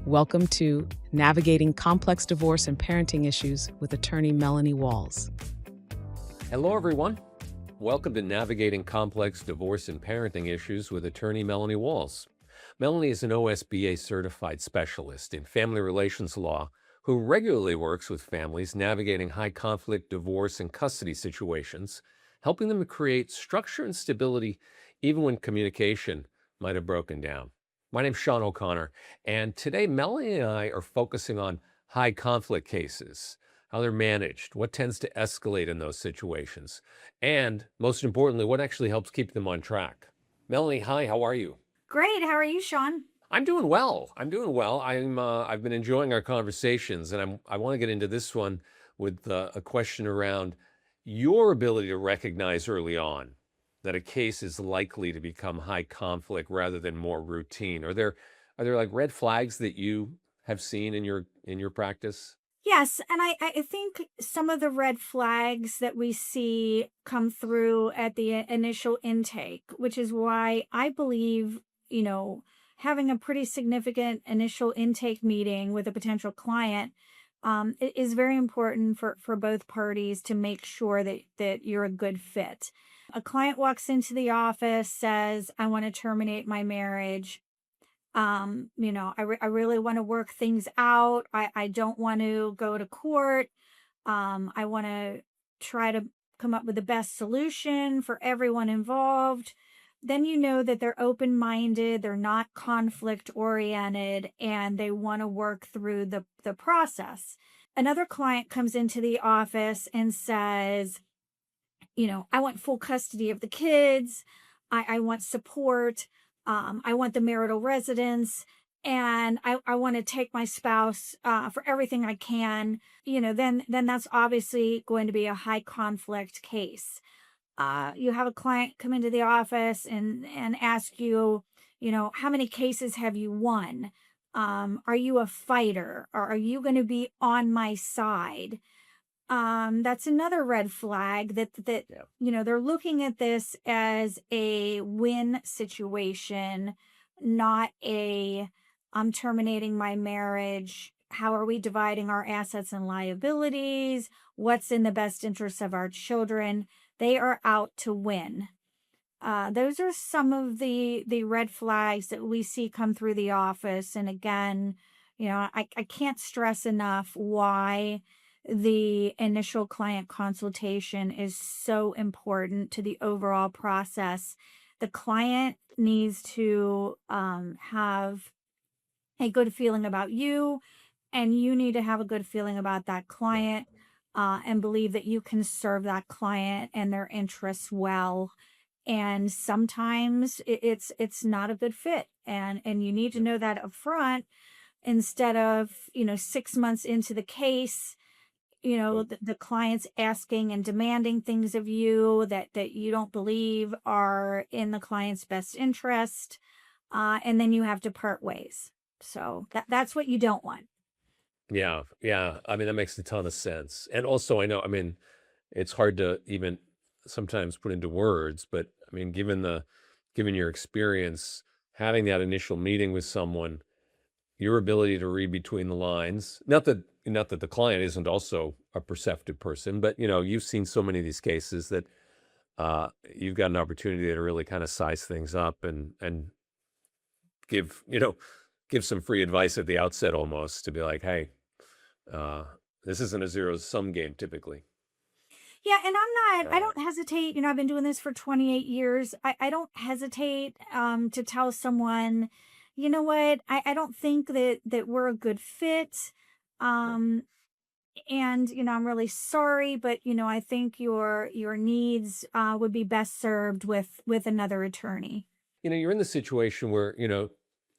Welcome to Navigating Complex Divorce and Parenting Issues with Attorney Melanie Walls. Hello, everyone. Welcome to Navigating Complex Divorce and Parenting Issues with Attorney Melanie Walls. Melanie is an OSBA certified specialist in family relations law who regularly works with families navigating high conflict divorce and custody situations, helping them to create structure and stability even when communication might have broken down. My name's SeanOConnor, and today Melanie and I are focusing on high conflict cases, how they're managed, what tends to escalate in those situations, and most importantly, what actually helps keep them on track. Melanie, hi, how are you? Great. How are you, Sean? I'm doing well. I've been enjoying our conversations, and I want to get into this one with a question around your ability to recognize early on that a case is likely to become high conflict rather than more routine. Are there like red flags that you have seen in your practice? Yes. And I think some of the red flags that we see come through at the initial intake, which is why I believe, having a pretty significant initial intake meeting with a potential client is very important for both parties to make sure that you're a good fit. A client walks into the office, says, I want to terminate my marriage. I really want to work things out. I don't want to go to court. I want to try to come up with the best solution for everyone involved. Then you know that they're open-minded, they're not conflict-oriented, and they want to work through the process. Another client comes into the office and says, I want full custody of the kids. I want support. I want the marital residence, and I want to take my spouse for everything I can. Then that's obviously going to be a high conflict case. You have a client come into the office and ask you, how many cases have you won? Are you a fighter? Or are you going to be on my side? That's another red flag that Yeah. they're looking at this as a win situation, not a I'm terminating my marriage. How are we dividing our assets and liabilities? What's in the best interest of our children? They are out to win. Those are some of the red flags that we see come through the office. And again, I can't stress enough why the initial client consultation is so important to the overall process. The client needs to have a good feeling about you, and you need to have a good feeling about that client, and believe that you can serve that client and their interests well. And sometimes it's not a good fit, and you need to know that up front instead of 6 months into the case, the client's asking and demanding things of you that you don't believe are in the client's best interest, and then you have to part ways. So that's what you don't want. Yeah, yeah. I mean, that makes a ton of sense. And also, I mean, it's hard to even sometimes put into words, but I mean, given your experience having that initial meeting with someone, your ability to read between the lines, not that the client isn't also a perceptive person, but you've seen so many of these cases that you've got an opportunity to really kind of size things up and give, give some free advice at the outset almost to be like, hey, uh, this isn't a zero-sum game typically. Yeah, and I Uh, don't hesitate. I've been doing this for 28 years. I don't hesitate to tell someone, you know what, I don't think that we're a good fit. Um, and I'm really sorry, but I think your needs would be best served with another attorney. you're in the situation where,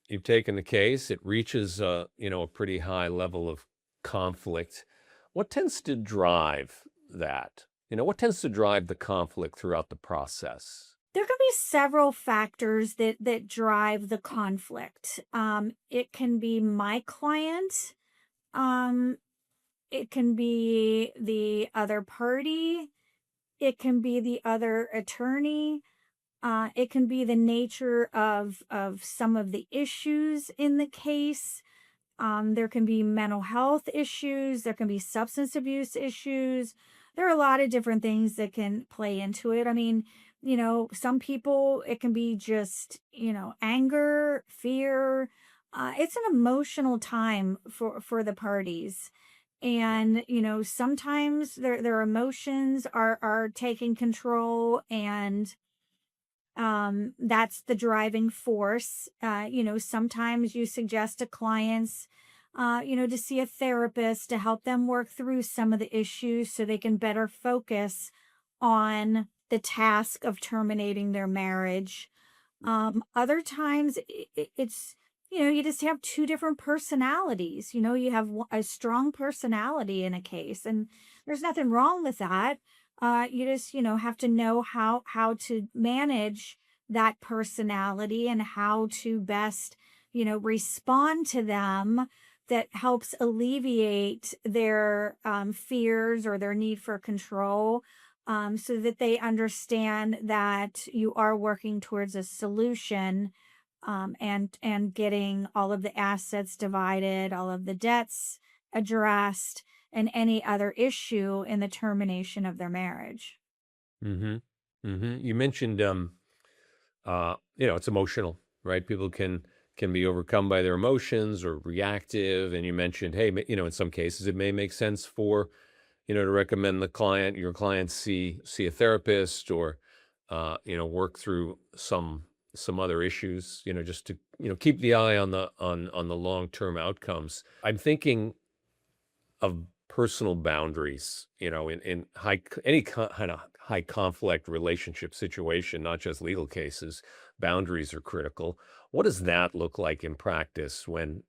you've taken the case, it reaches, a pretty high level of conflict. What tends to drive that? What tends to drive the conflict throughout the process? There can be several factors that drive the conflict. It can be my client. Um, it can be the other party. It can be the other attorney. It can be the nature of some of the issues in the case. There can be mental health issues, there can be substance abuse issues. There are a lot of different things that can play into it. I mean, some people, it can be just, anger, fear. It's an emotional time for the parties. Yeah. And, sometimes their emotions are taking control, and that's the driving force. Sometimes you suggest to clients, to see a therapist to help them work through some of the issues so they can better focus on the task of terminating their marriage. Other times it's, you just have two different personalities. You have a strong personality in a case, and there's nothing wrong with that. You just, have to know how to manage that personality and how to best, respond to them, that helps alleviate their fears or their need for control, so that they understand that you are working towards a solution, and getting all of the assets divided, all of the debts addressed, and any other issue in the termination of their marriage. Mm-hmm. Mm-hmm. You mentioned, it's emotional, right? People can be overcome by their emotions or reactive. And you mentioned, hey, in some cases, it may make sense for, to recommend your client see a therapist, or, work through some other issues, just to, keep the eye on the long-term outcomes. I'm thinking of personal boundaries, in any kind of high conflict relationship situation, not just legal cases. Boundaries are critical. What does that look like in practice when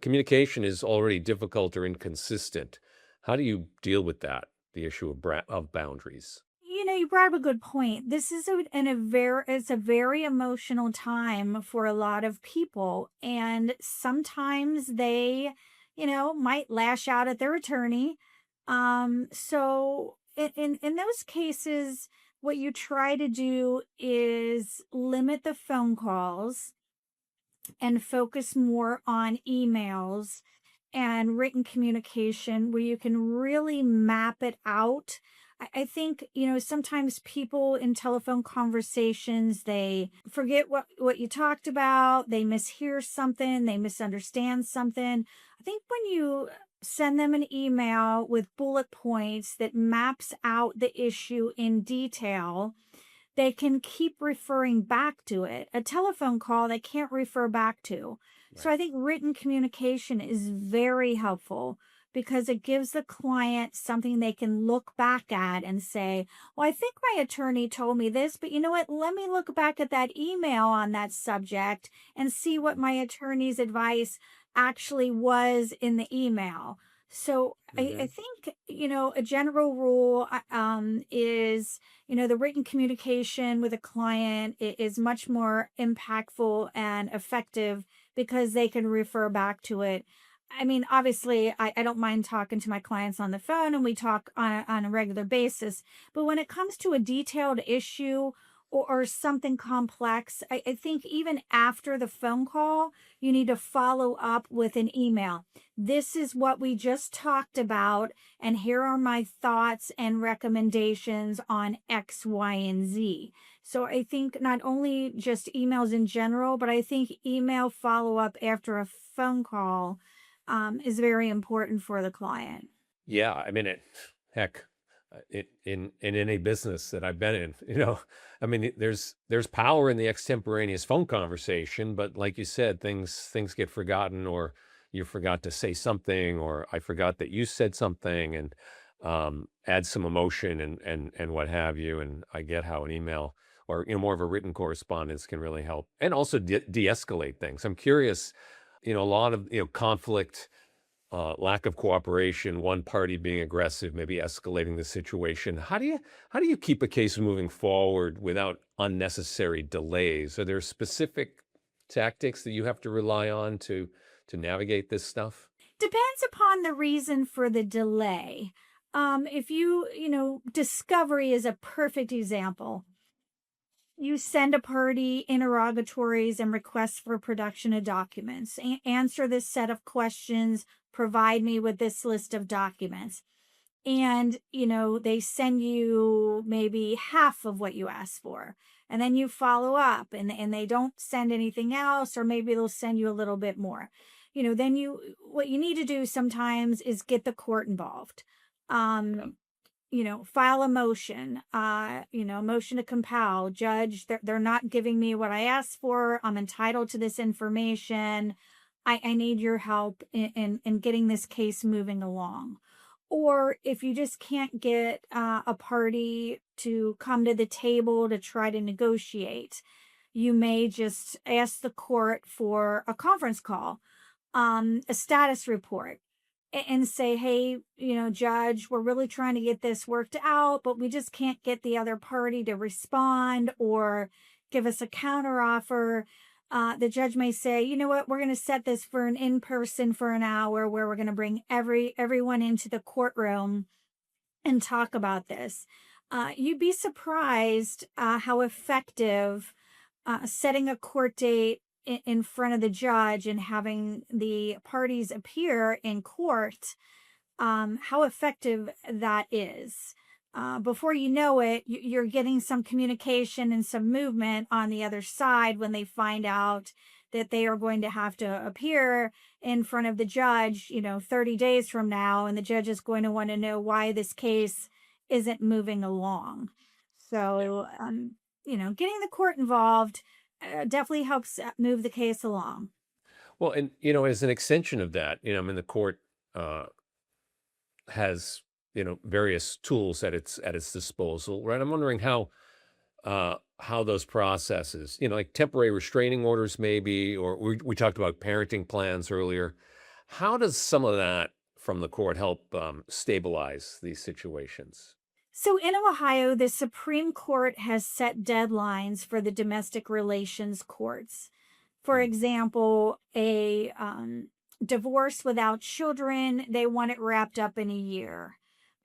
communication is already difficult or inconsistent? How do you deal with that, the issue of boundaries? You brought up a good point. This is it's a very emotional time for a lot of people, and sometimes they, might lash out at their attorney. So in those cases, what you try to do is limit the phone calls and focus more on emails and written communication where you can really map it out. I think, sometimes people in telephone conversations, they forget what you talked about, they mishear something, they misunderstand something. I think when you send them an email with bullet points that maps out the issue in detail, they can keep referring back to it. A telephone call, they can't refer back to. So Right. I think written communication is very helpful because it gives the client something they can look back at and say, well, I think my attorney told me this, but you know what? Let me look back at that email on that subject and see what my attorney's advice actually was in the email. So I Hmm. think, a general rule is, the written communication with a client is much more impactful and effective because they can refer back to it. I mean, obviously, I don't mind talking to my clients on the phone, and we talk on a regular basis. But when it comes to a detailed issue or something complex, I think even after the phone call, you need to follow up with an email. This is what we just talked about, and here are my thoughts and recommendations on X, Y, and Z. So I think not only just emails in general, but I think email follow up after a phone call is very important for the client. Yeah, I mean, heck, in any business that I've been in, I mean, there's power in the extemporaneous phone conversation, but like you said, things get forgotten, or you forgot to say something, or I forgot that you said something, and add some emotion and what have you. And I get how an email, or more of a written correspondence, can really help, and also de-escalate things. I'm curious, a lot of conflict, lack of cooperation, one party being aggressive, maybe escalating the situation. How do you keep a case moving forward without unnecessary delays? Are there specific tactics that you have to rely on to navigate this stuff? Depends upon the reason for the delay. If discovery is a perfect example. You send a party interrogatories and requests for production of documents. Answer this set of questions, provide me with this list of documents. And, they send you maybe half of what you asked for. And then you follow up and they don't send anything else, or maybe they'll send you a little bit more. Then what you need to do sometimes is get the court involved. Um, file a motion, motion to compel. Judge, they're not giving me what I asked for. I'm entitled to this information. I need your help in getting this case moving along. Or if you just can't get a party to come to the table to try to negotiate, you may just ask the court for a conference call, a status report, and say, hey, judge, we're really trying to get this worked out, but we just can't get the other party to respond or give us a counteroffer. The judge may say, you know what, we're going to set this for an in-person for an hour where we're going to bring everyone into the courtroom and talk about this. You'd be surprised how effective setting a court date in front of the judge and having the parties appear in court, how effective that is. Before you know it, you're getting some communication and some movement on the other side when they find out that they are going to have to appear in front of the judge, 30 days from now, and the judge is going to want to know why this case isn't moving along. So, getting the court involved definitely helps move the case along. Well, and as an extension of that, the court has various tools at its disposal, right? I'm wondering how those processes, like temporary restraining orders, maybe, or we talked about parenting plans earlier. How does some of that from the court help stabilize these situations? So in Ohio, the Supreme Court has set deadlines for the domestic relations courts. For example, a divorce without children, they want it wrapped up in a year.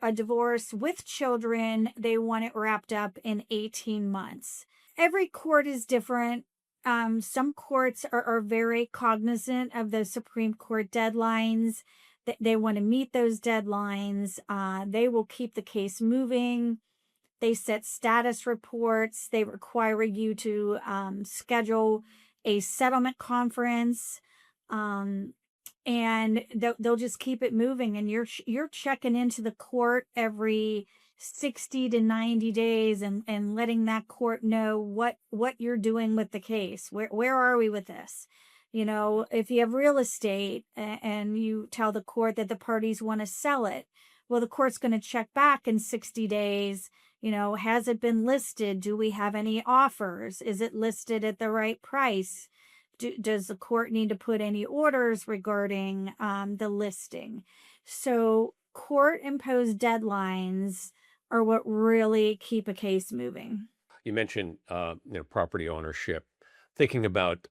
A divorce with children, they want it wrapped up in 18 months. Every court is different. Some courts are very cognizant of the Supreme Court deadlines. They want to meet those deadlines. They will keep the case moving. They set status reports. They require you to schedule a settlement conference. And they'll just keep it moving. And you're checking into the court every 60 to 90 days and letting that court know what you're doing with the case. Where are we with this? If you have real estate and you tell the court that the parties want to sell it, well, the court's going to check back in 60 days. Has it been listed? Do we have any offers? Is it listed at the right price? Does the court need to put any orders regarding the listing? So court-imposed deadlines are what really keep a case moving. You mentioned property ownership. Thinking about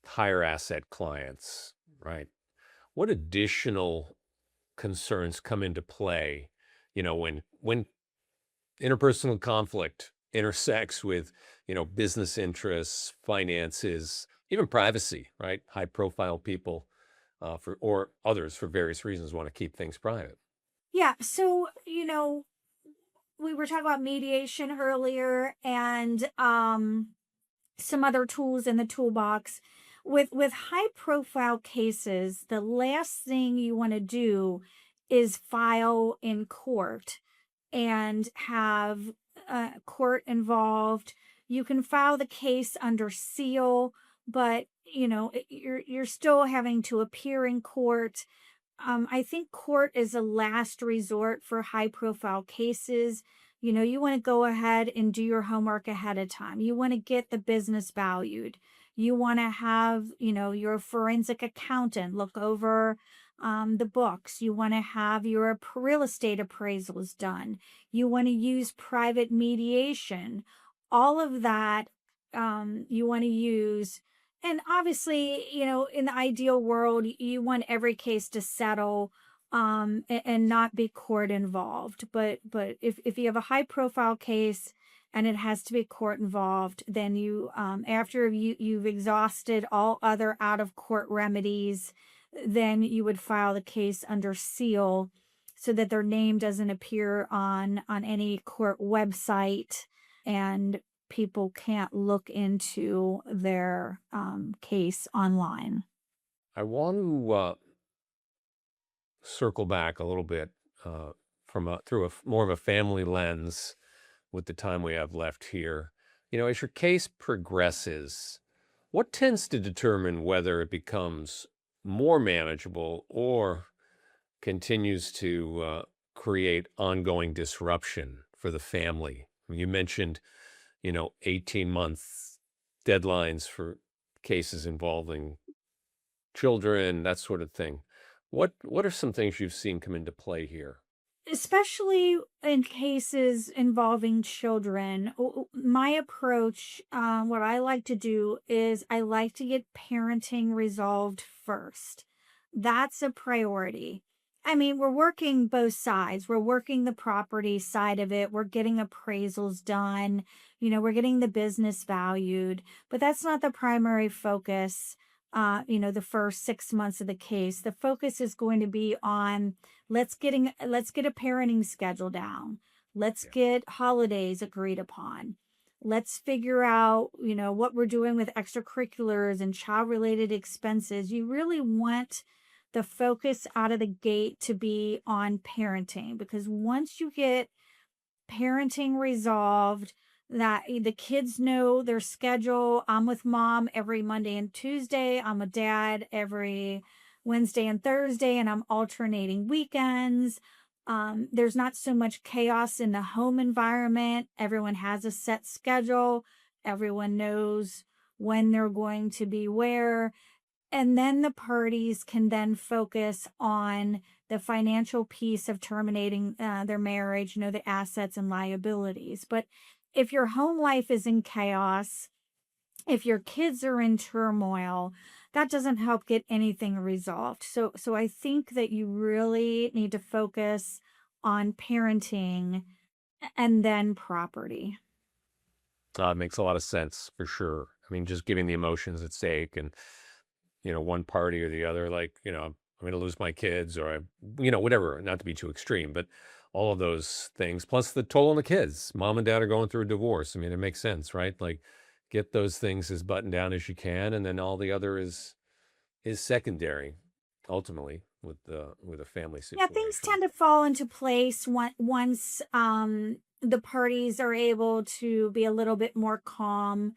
higher asset clients, right? What additional concerns come into play, when interpersonal conflict intersects with, business interests, finances, even privacy, right? High profile people or others for various reasons want to keep things private. Yeah. So, we were talking about mediation earlier and some other tools in the toolbox. With high profile cases, the last thing you want to do is file in court and have court involved. You can file the case under seal, but you're still having to appear in court. I think court is a last resort for high profile cases. You want to go ahead and do your homework ahead of time. You want to get the business valued. You want to have, your forensic accountant look over the books. You want to have your real estate appraisals done. You want to use private mediation. All of that you want to use. And obviously, in the ideal world, you want every case to settle and not be court involved. But if you have a high profile case and it has to be court involved, then you, after you've exhausted all other out of court remedies, then you would file the case under seal so that their name doesn't appear on any court website and people can't look into their case online. I want to circle back a little bit through more of a family lens with the time we have left here. As your case progresses, what tends to determine whether it becomes more manageable or continues to create ongoing disruption for the family? You mentioned, 18-month deadlines for cases involving children, that sort of thing. What are some things you've seen come into play here? Especially in cases involving children, my approach, what I like to do is I like to get parenting resolved first. That's a priority. I mean, we're working both sides. We're working the property side of it. We're getting appraisals done. We're getting the business valued, but that's not the primary focus. The first 6 months of the case, the focus is going to be on let's get a parenting schedule down. Let's get holidays agreed upon. Let's figure out, what we're doing with extracurriculars and child-related expenses. You really want the focus out of the gate to be on parenting, because once you get parenting resolved, that the kids know their schedule. I'm with mom every Monday and Tuesday. I'm with dad every Wednesday and Thursday, and I'm alternating weekends. There's not so much chaos in the home environment. Everyone has a set schedule. Everyone knows when they're going to be where. And then the parties can then focus on the financial piece of terminating their marriage, the assets and liabilities. But if your home life is in chaos, if your kids are in turmoil, that doesn't help get anything resolved. So I think that you really need to focus on parenting and then property. It makes a lot of sense for sure. I mean, just giving the emotions at stake and, one party or the other, like, I'm going to lose my kids or whatever, not to be too extreme, but all of those things, plus the toll on the kids. Mom and dad are going through a divorce. I mean, it makes sense, right? Like, get those things as buttoned down as you can, and then all the other is secondary, ultimately, with a family Yeah, situation. things tend to fall into place once the parties are able to be a little bit more calm.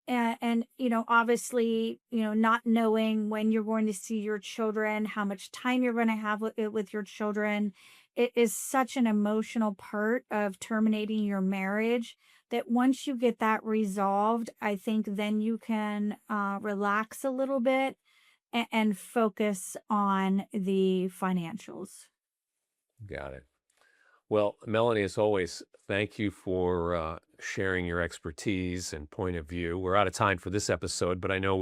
And obviously, not knowing when you're going to see your children, how much time you're going to have with your children, it is such an emotional part of terminating your marriage that once you get that resolved, I think then you can relax a little bit and focus on the financials. Got it. Well, Melanie, as always, thank you for sharing your expertise and point of view. We're out of time for this episode, but I know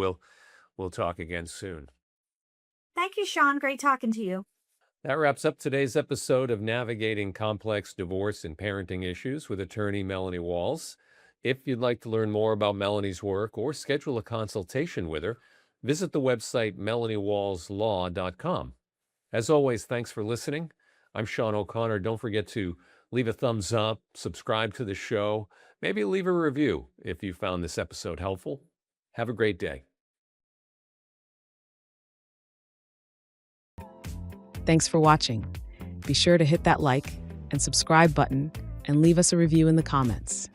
we'll talk again soon. Thank you, Sean. Great talking to you. That wraps up today's episode of Navigating Complex Divorce and Parenting Issues with Attorney Melanie Walls. If you'd like to learn more about Melanie's work or schedule a consultation with her, visit the website melaniewallslaw.com. As always, thanks for listening. I'm SeanOConnor. Don't forget to leave a thumbs up, subscribe to the show, maybe leave a review if you found this episode helpful. Have a great day. Thanks for watching. Be sure to hit that like and subscribe button and leave us a review in the comments.